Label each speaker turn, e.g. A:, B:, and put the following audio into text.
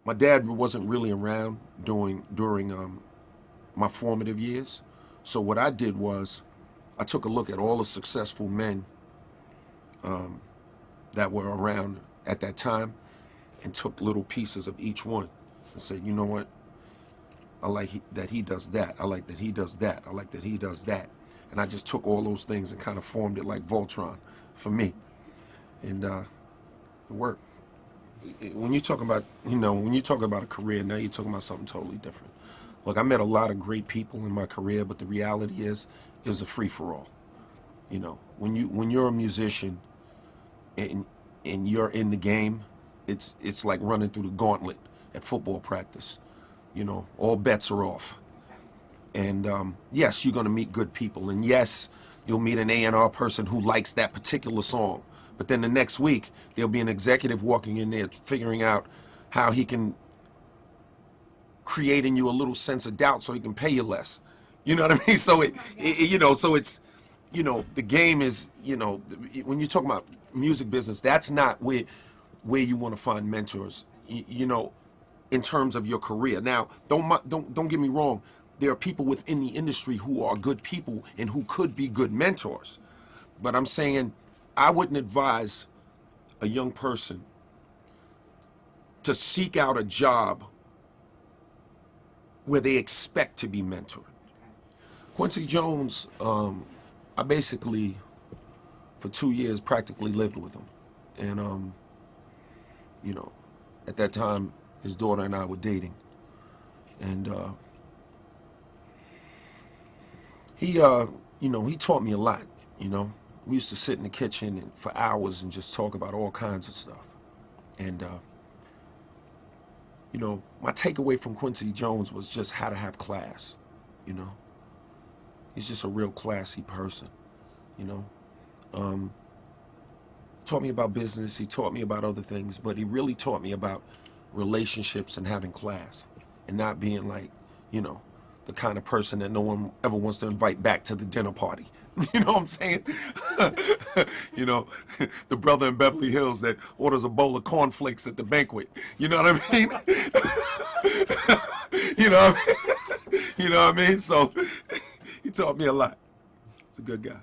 A: my dad wasn't really around during my formative years. So what I did was I took a look at all the successful men that were around at that time and took little pieces of each one and said, you know what? I like that he does that. I like that he does that. I like that he does that. And I just took all those things and kind of formed it like Voltron for me. And it worked. When you talk about, when you talk about a career, now you're talking about something totally different. Look, I met a lot of great people in my career, but the reality is, it was a free-for-all. When you're a musician and you're in the game, it's like running through the gauntlet at football practice. All bets are off. And yes, you're going to meet good people, and yes, you'll meet an A&R person who likes that particular song. But then the next week, there'll be an executive walking in there figuring out how he can create in you a little sense of doubt so he can pay you less. You know what I mean? So the game is, when you talk about music business, that's not where you want to find mentors, in terms of your career. Now, don't get me wrong. There are people within the industry who are good people and who could be good mentors. But I'm saying I wouldn't advise a young person to seek out a job where they expect to be mentored. Quincy Jones, I basically, for 2 years, practically lived with him. And, at that time, his daughter and I were dating. And he taught me a lot, We used to sit in the kitchen and for hours and just talk about all kinds of stuff. And, my takeaway from Quincy Jones was just how to have class, He's just a real classy person, Taught me about business, he taught me about other things, but he really taught me about relationships and having class and not being like, the kind of person that no one ever wants to invite back to the dinner party. You know what I'm saying? The brother in Beverly Hills that orders a bowl of cornflakes at the banquet. You know what I mean? you know what I mean? You know what I mean? So he taught me a lot. He's a good guy.